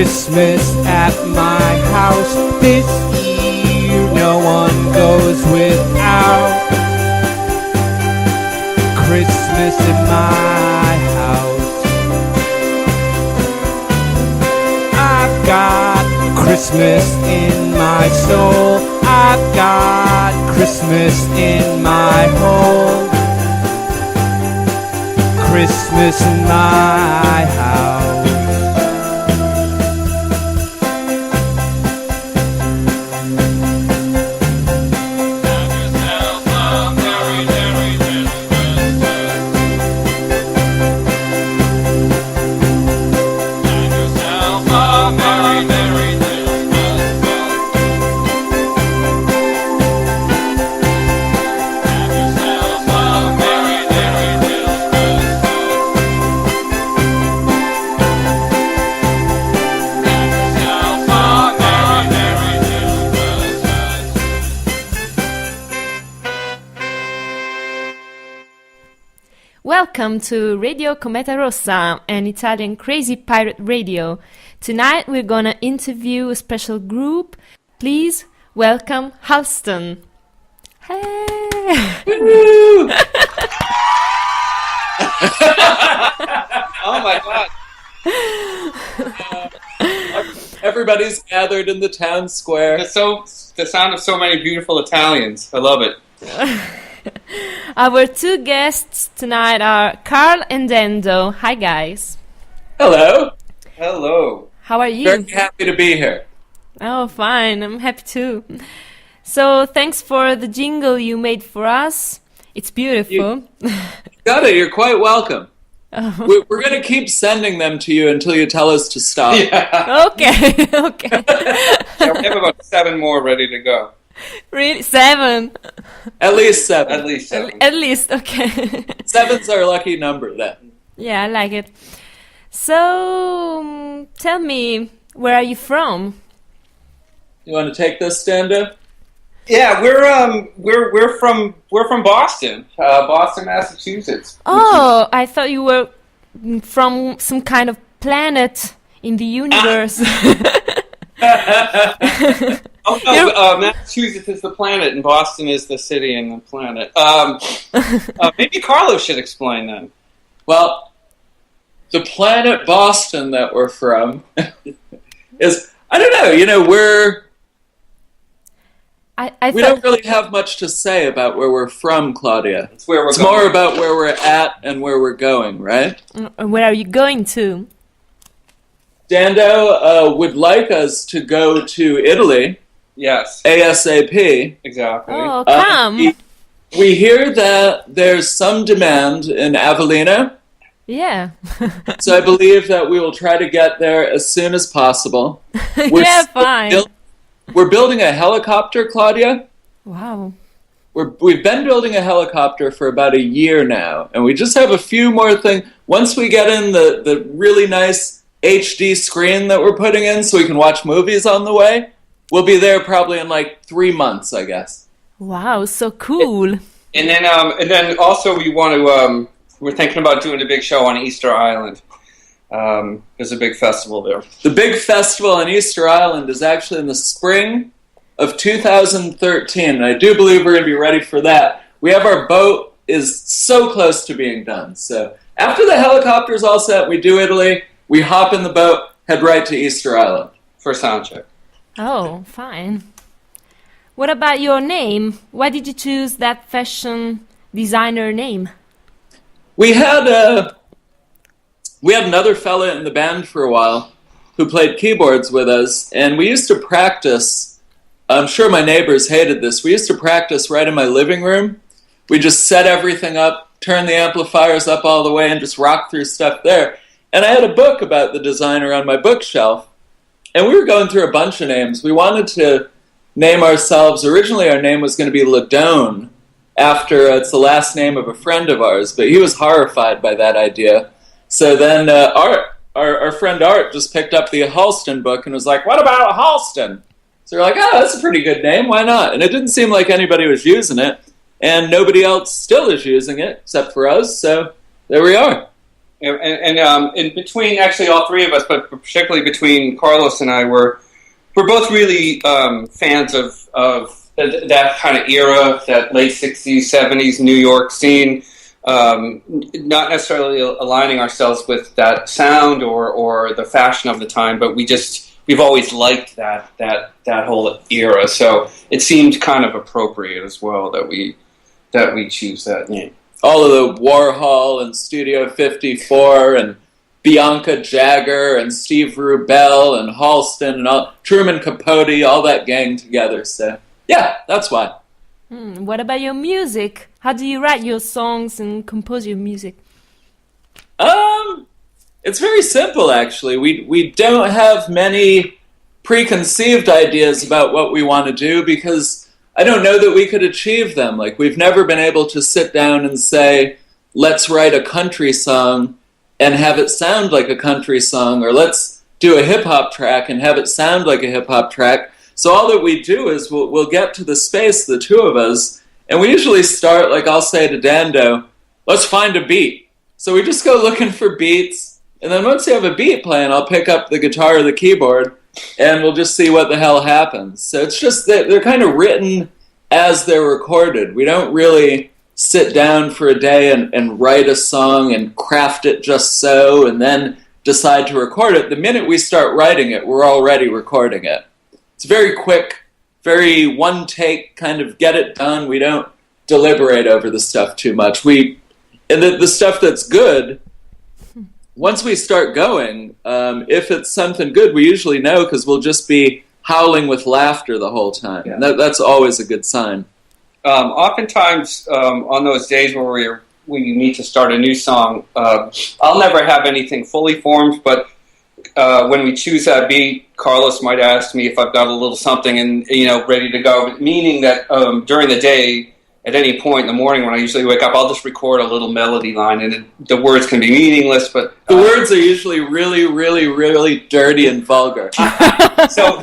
Christmas at my house this year. No one goes without Christmas in my house. I've got Christmas in my soul. I've got Christmas in my home. Christmas in my house. Welcome to Radio Cometa Rossa, an Italian crazy pirate radio. Tonight we're gonna interview a special group. Please welcome Halston. Hey! Oh my God! Everybody's gathered in the town square. The sound of so many beautiful Italians. I love it. Our two guests tonight are Carl and Dendo. Hi, guys. Hello. Hello. How are you? Very happy to be here. Oh, fine. I'm happy too. So, thanks for the jingle you made for us. It's beautiful. Got it. You're quite welcome. Oh. We're going to keep sending them to you until you tell us to stop. Yeah. Okay, okay. Yeah, we have about 7 more ready to go. Really? 7? At least 7. At least 7. At least, okay. 7's our lucky number then. Yeah, I like it. So, tell me, where are you from? You want to take this, Dando? Yeah, we're from Boston, Boston, Massachusetts. Oh, I thought you were from some kind of planet in the universe. Oh no, Massachusetts is the planet, and Boston is the city and the planet. Maybe Carlos should explain that. Well, the planet Boston that we're from is, I don't know, we don't really have much to say about where we're from, Claudia. It's where we're It's going. more about where we're at and where we're going, right? Where are you going to? Dando would like us to go to Italy. Yes, ASAP. exactly. Oh, come. We hear that there's some demand in Avellino, Yeah. so I believe that we will try to get there as soon as possible. Yeah, fine. We're building a helicopter, Claudia. Wow. We've been building a helicopter for about a year now, and we just have a few more things. Once we get in the really nice HD screen that we're putting in so we can watch movies on the way, we'll be there probably in like 3 months, I guess. Wow, so cool. And then also we want to. We're thinking about doing a big show on Easter Island. There's a big festival there. The big festival on Easter Island is actually in the spring of 2013, and I do believe we're going to be ready for that. We have our boat is so close to being done. So after the helicopter's all set, we do Italy, we hop in the boat, head right to Easter Island. For sound check. Oh, fine. What about your name? Why did you choose that fashion designer name? We had another fella in the band for a while who played keyboards with us, and we used to practice. I'm sure my neighbors hated this. We used to practice right in my living room. We just set everything up, turn the amplifiers up all the way, and just rock through stuff there. And I had a book about the designer on my bookshelf, and we were going through a bunch of names. We wanted to name ourselves. Originally, our name was going to be Ladone, after it's the last name of a friend of ours, but he was horrified by that idea. So then our friend Art just picked up the Halston book and was like, what about Halston? So we're like, oh, that's a pretty good name, why not? And it didn't seem like anybody was using it, and nobody else still is using it, except for us, so there we are. And in between, actually, all three of us, but particularly between Carlos and I, we're both really fans of that kind of era, that late 60s, 70s New York scene. Not necessarily aligning ourselves with that sound or the fashion of the time, but we've always liked that whole era. So it seemed kind of appropriate as well that we choose that name. All of the Warhol and Studio 54 and Bianca Jagger and Steve Rubell and Halston and all, Truman Capote, all that gang together. So yeah, that's why. What about your music? How do you write your songs and compose your music? It's very simple, actually. We don't have many preconceived ideas about what we want to do because I don't know that we could achieve them. Like, we've never been able to sit down and say, let's write a country song and have it sound like a country song, or let's do a hip-hop track and have it sound like a hip-hop track. So all that we do is we'll get to the space, the two of us, and we usually start, like I'll say to Dando, let's find a beat. So we just go looking for beats, and then once you have a beat playing, I'll pick up the guitar or the keyboard, and we'll just see what the hell happens. So it's just that they're kind of written as they're recorded. We don't really sit down for a day and write a song and craft it just so, and then decide to record it. The minute we start writing it, we're already recording it. It's very quick, very one take, kind of get it done. We don't deliberate over the stuff too much. And the stuff that's good, once we start going, if it's something good, we usually know because we'll just be howling with laughter the whole time. Yeah. That's always a good sign. Oftentimes, on those days where we need to start a new song, I'll never have anything fully formed, but when we choose that beat, Carlos might ask me if I've got a little something and ready to go. Meaning that during the day, at any point in the morning when I usually wake up, I'll just record a little melody line, and the words can be meaningless, but the words are usually really, really, really dirty and vulgar. so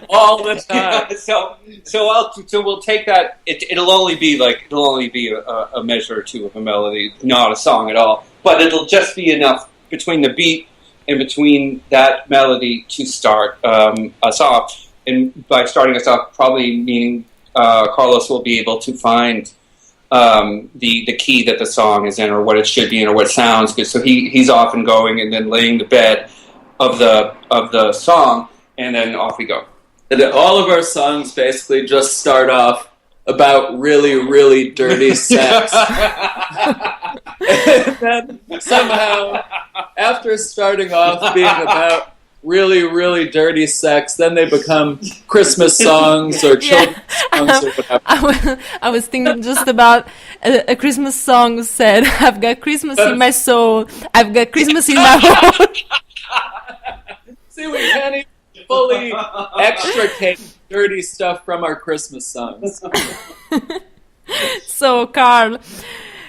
all the time. So we'll take that. It'll only be a measure or two of a melody, not a song at all. But it'll just be enough between the beat and between that melody to start us off. And by starting us off, probably meaning Carlos will be able to find the key that the song is in, or what it should be in, or what sounds good. So he's often going and then laying the bed of the song, and then off we go. And all of our songs basically just start off about really, really dirty sex. And then somehow, after starting off being about really, really dirty sex, then they become Christmas songs or children's songs or whatever. I was thinking just about a Christmas song said, I've got Christmas in my soul, I've got Christmas in my heart. See, we can't even fully extricate dirty stuff from our Christmas songs. So, Carl,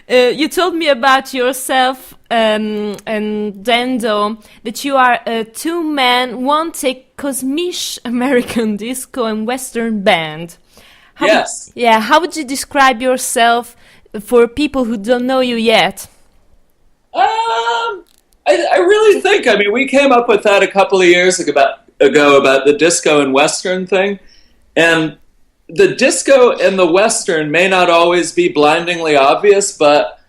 you told me about yourself and Dando that you are a two-man, one-take cosmic American disco and Western band. Yes. How would you describe yourself for people who don't know you yet? I really think, we came up with that a couple of years ago about the disco and Western thing. And the disco and the Western may not always be blindingly obvious, but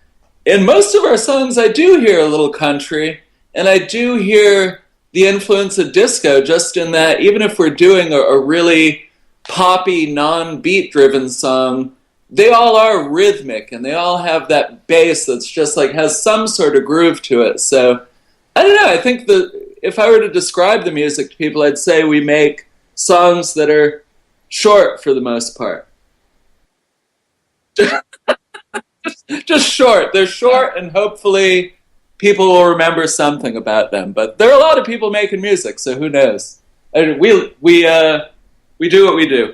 in most of our songs I do hear a little country, and I do hear the influence of disco, just in that even if we're doing a really poppy, non-beat driven song, they all are rhythmic, and they all have that bass that's just like has some sort of groove to it. So I don't know, I think if I were to describe the music to people, I'd say we make songs that are short for the most part. Just short. They're short, and hopefully people will remember something about them. But there are a lot of people making music, so who knows? And we do what we do.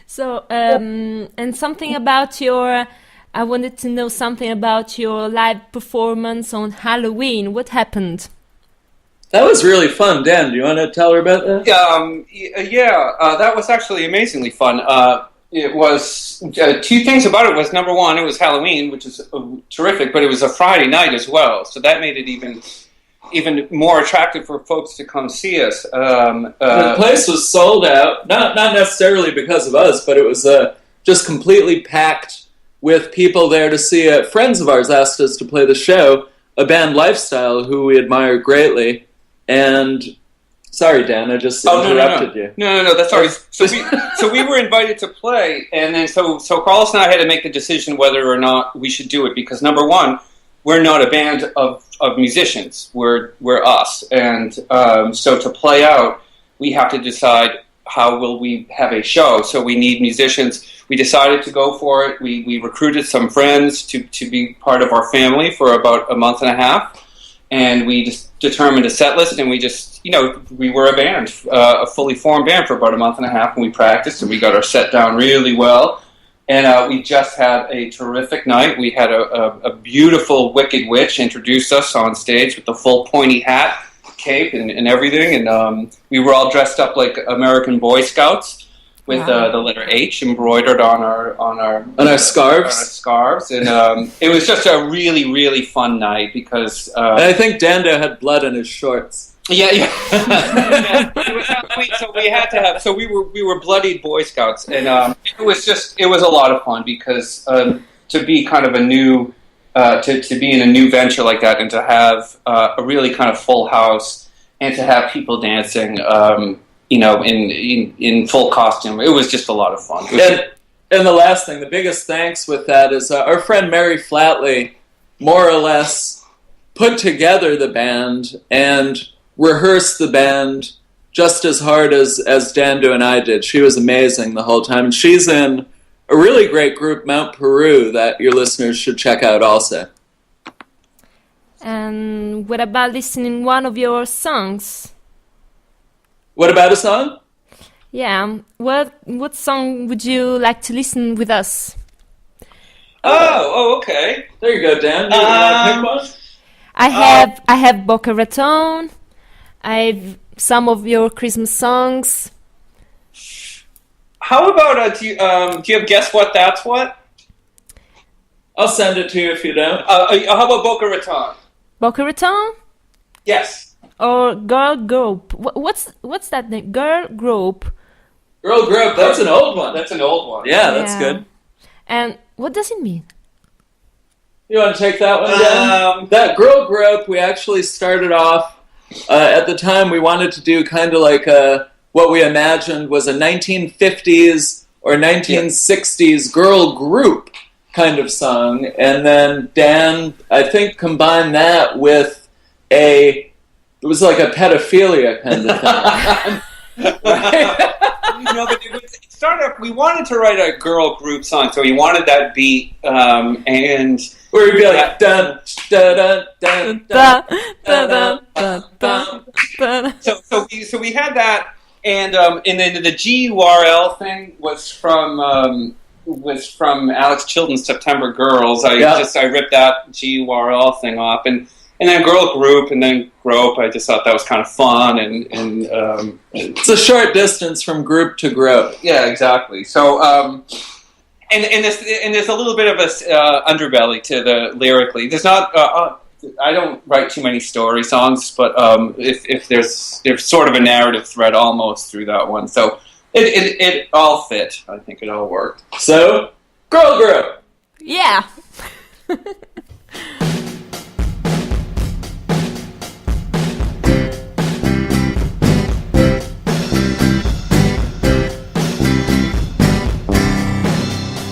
So, and something about I wanted to know something about your live performance on Halloween. What happened? That was really fun. Dan, do you want to tell her about that? That was actually amazingly fun. it was two things about it. Was number one, it was Halloween, which is terrific, but it was a Friday night as well, so that made it even more attractive for folks to come see us. The place was sold out, not necessarily because of us, but it was just completely packed with people there to see it. Friends of ours asked us to play the show, a band Lifestyle, who we admire greatly. And sorry, Dan, I just interrupted you. No, that's all right. So we were invited to play, and then so Carlos and I had to make the decision whether or not we should do it, because number one, we're not a band of musicians. We're us, and so to play out, we have to decide how will we have a show. So we need musicians. We decided to go for it. We recruited some friends to be part of our family for about a month and a half, and we just determined a set list, and we just, we were a band, a fully formed band for about a month and a half, and we practiced, and we got our set down really well. And we just had a terrific night. We had a beautiful Wicked Witch introduce us on stage with the full pointy hat, cape, and everything. And we were all dressed up like American Boy Scouts with the letter H embroidered on our scarves. And it was just a really, really fun night because and I think Dando had blood in his shorts. Yeah. It was Halloween, so we had to have. So we were bloodied Boy Scouts, and it was a lot of fun because to be kind of a new to be in a new venture like that, and to have a really kind of full house, and to have people dancing, in full costume, it was just a lot of fun. And the last thing, the biggest thanks with that is our friend Mary Flatley, more or less, put together the band and rehearsed the band just as hard as Dando and I did. She was amazing the whole time. And she's in a really great group, Mount Peru, that your listeners should check out also. And what about listening one of your songs? What about a song? Yeah. What song would you like to listen with us? Oh, okay. There you go, Dan. You want to pick one? I have Boca Raton. I've some of your Christmas songs. How about do you have Guess What That's What? I'll send it to you if you don't. How about Boca Raton? Boca Raton? Yes. Or Girl Group? What's that name? Girl Group. Girl Group. That's an old one. That's an old one. Yeah, that's good. And what does it mean? You want to take that one down? That Girl Group, we actually started off, at the time we wanted to do kind of like what we imagined was a 1950s or 1960s girl group kind of song. And then Dan, I think, combined that with it was like a pedophilia kind of thing. Right? But it started off, we wanted to write a girl group song, so we wanted that beat, and where we'd be like dun dun dun dun dun dun dun dun. So we had that, and then the GURL thing was from Alex Chilton's September Girls. I ripped that GURL thing off, and then girl group, and then grope. I just thought that was kind of fun, and it's a short distance from group to grope. Yeah, exactly. So, and there's a little bit of a underbelly to the lyrically. There's not. I don't write too many story songs, but if there's sort of a narrative thread almost through that one, so it all fit. I think it all worked. So, girl group. Yeah.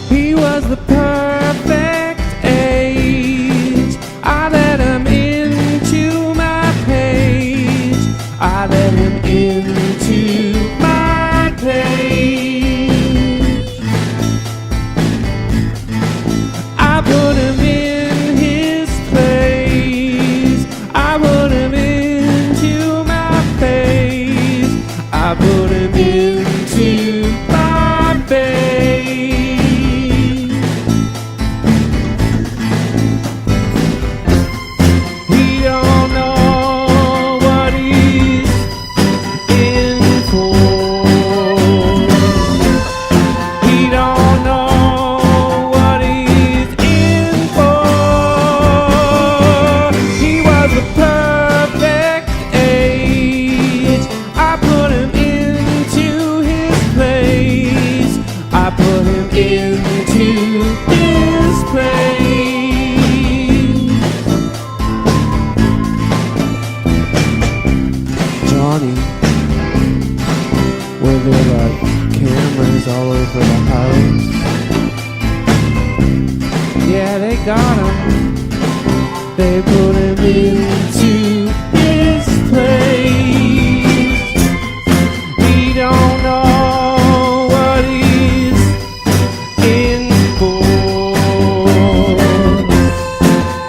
He was the perfect age. I let him into my page. I let him into my page. I put him in his place. I put him into my face. I put him into my face. He don't know what he's in for. He was the perfect age. I put him into his place. I put him into his place. Johnny, were there like cameras all over the house? Yeah, they got him. They put him into his place. He don't know what he's in for.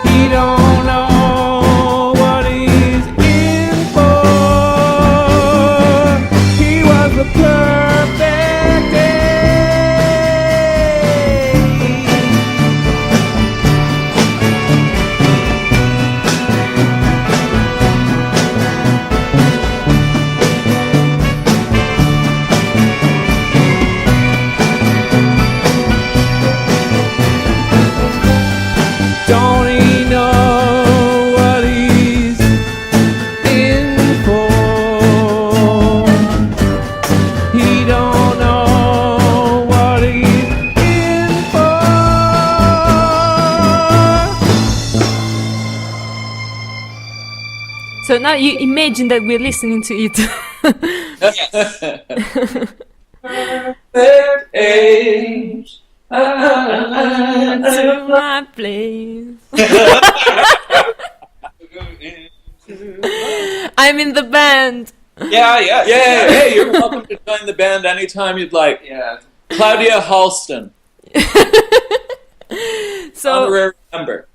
He don't know what he's in for. He was the perfect age. Don't he know what he's in for? He don't know what he's in for. So now you imagine that we're listening to it. Perfect age. To my place. I'm in the band. Yeah. Yeah, hey, you're welcome to join the band anytime you'd like. Yeah. Claudia Halston, So honorary member.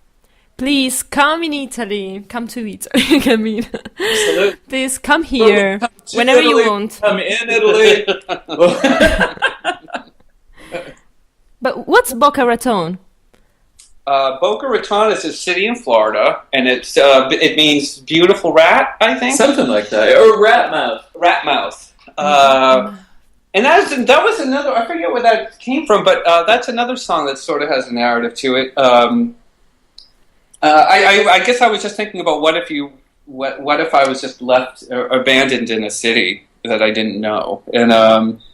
please come in Italy. Come to Italy. I mean, Absolutely. please come here Come to whenever Italy, you want. Come in Italy. But what's Boca Raton? Boca Raton is a city in Florida, and it means beautiful rat, I think. Something like that. Or rat mouth. Rat mouth. And that was another, I forget where that came from, but that's another song that sort of has a narrative to it. I guess I was just thinking about what if I was just left or abandoned in a city that I didn't know, and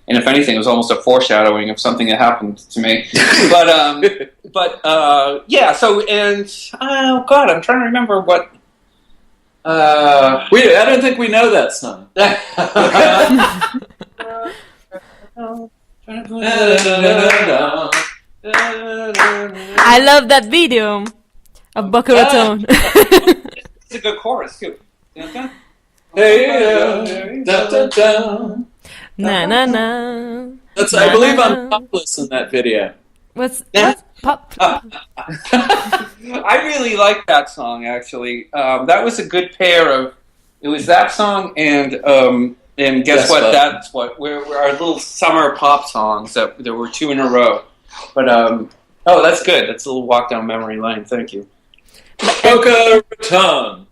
if anything, it was almost a foreshadowing of something that happened to me. But yeah. So oh god, I'm trying to remember what. I don't think we know that song. I love that video of Boca Raton. It's a good chorus too. Hey, da, da, da. Na na na. That's, I believe I'm topless in that video. What's pop? I really like that song actually. That was a good pair of. It was that song and guess what? That's what we're our little summer pop songs that there were two in a row. But that's good. That's a little walk down memory lane. Thank you. Boca Raton.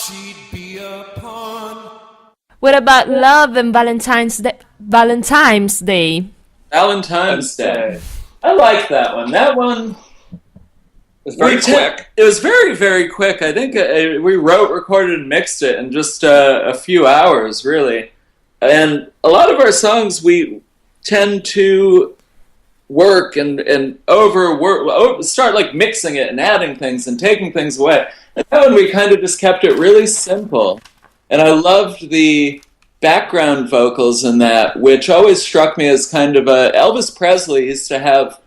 she'd be a pawn. What about love and Valentine's Day? Valentine's Day. Valentine's Day. I like that one. That one was very quick. It was very, very quick. I think we wrote, recorded, and mixed it in just a few hours, really. And a lot of our songs, we tend to work and start like mixing it and adding things and taking things away. And that one, we kind of just kept it really simple. And I loved the background vocals in that, which always struck me as kind of Elvis Presley used to have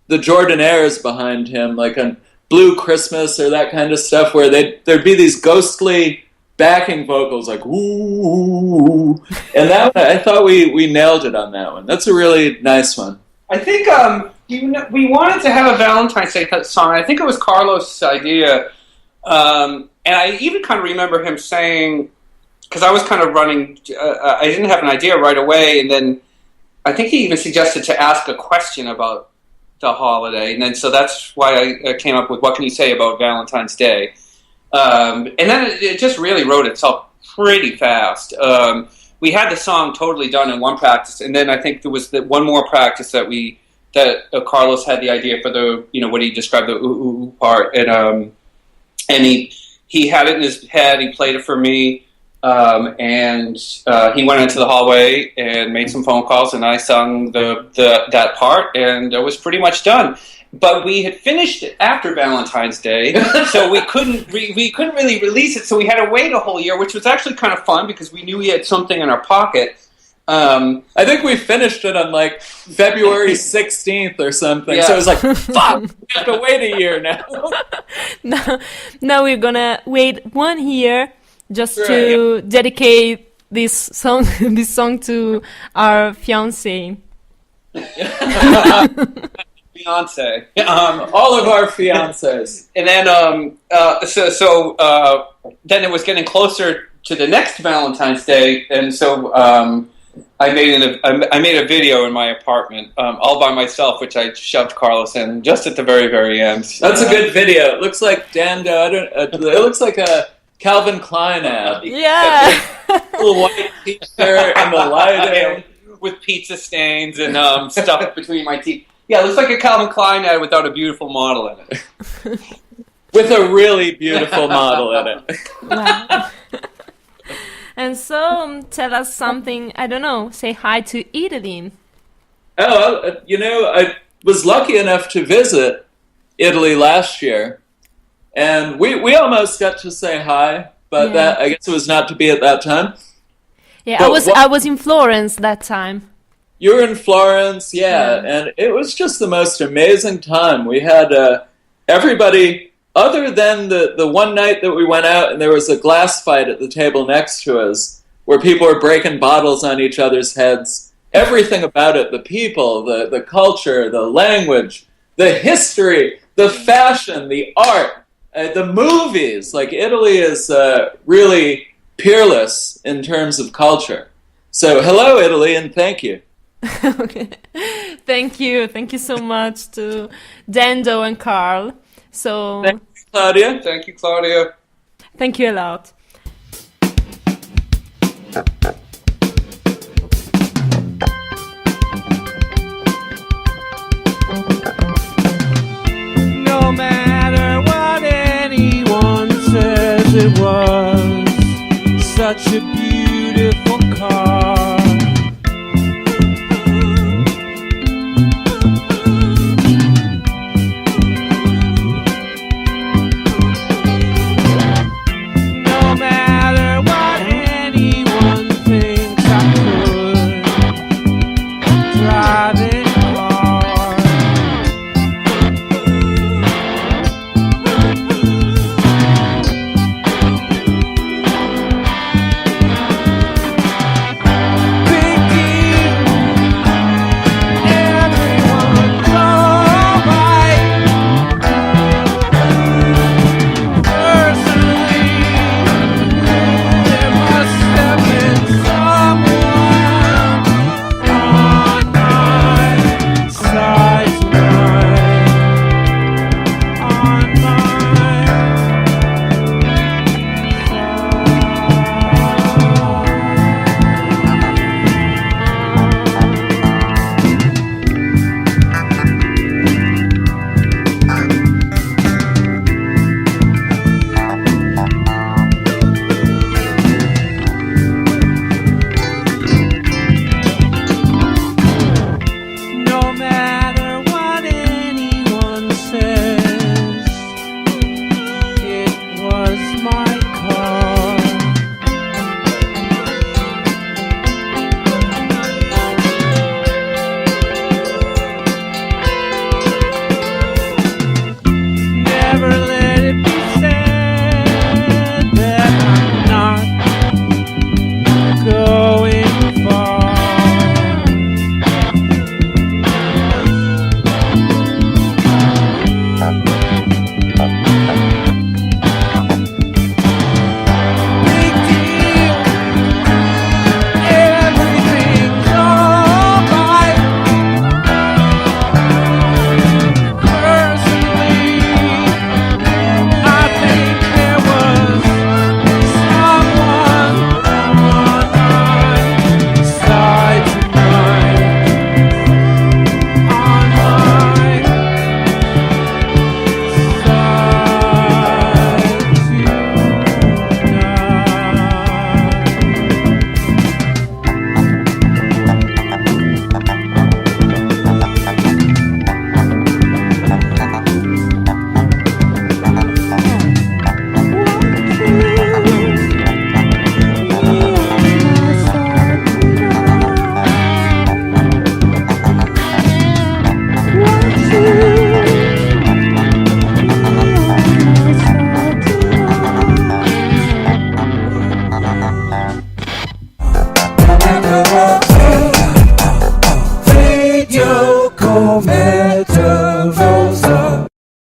the Jordanaires behind him, like on Blue Christmas or that kind of stuff, where there'd be these ghostly backing vocals like ooh, and that one, I thought we nailed it on that one. That's a really nice one. I think we wanted to have a Valentine's Day song. I think it was Carlos' idea, and I even kind of remember him saying, because I was kind of running, I didn't have an idea right away, and then I think he even suggested to ask a question about the holiday, and then so that's why I came up with what can you say about Valentine's Day, and then it just really wrote itself pretty fast. We had the song totally done in one practice, and then I think there was one more practice that Carlos had the idea for the what he described the ooh, ooh part, and he had it in his head. He played it for me. And he went into the hallway and made some phone calls, and I sung that part, and it was pretty much done. But we had finished it after Valentine's Day, so we couldn't really release it. So we had to wait a whole year, which was actually kind of fun because we knew we had something in our pocket. I think we finished it on like February 16th or something. Yeah. So it was like, fuck, we have to wait a year now. Now we're gonna wait 1 year. Just to dedicate this song to our fiancé. Fiancé. All of our fiancés. And then, then it was getting closer to the next Valentine's Day, and so I made a video in my apartment all by myself, which I shoved Carlos in just at the very, very end. That's a good video. It looks like Dando. It looks like a Calvin Klein ad. Yeah. Little white t-shirt and the lighting. With pizza stains and stuff between my teeth. Yeah, it looks like a Calvin Klein ad without a beautiful model in it. With a really beautiful model in it. Wow. And so, tell us something, I don't know, say hi to Italy. Oh, I was lucky enough to visit Italy last year. And we almost got to say hi, but that I guess it was not to be at that time. Yeah, but I was in Florence that time. You were in Florence, and it was just the most amazing time. We had everybody, other than the one night that we went out and there was a glass fight at the table next to us, where people were breaking bottles on each other's heads. Everything about it, the people, the culture, the language, the history, the fashion, the art. The movies, like Italy is really peerless in terms of culture. So hello, Italy, and thank you. Okay. Thank you so much to Dando and Carl. So thank you, Claudia. Thank you, Claudia. Thank you a lot. No matter what anyone says, it was such a beautiful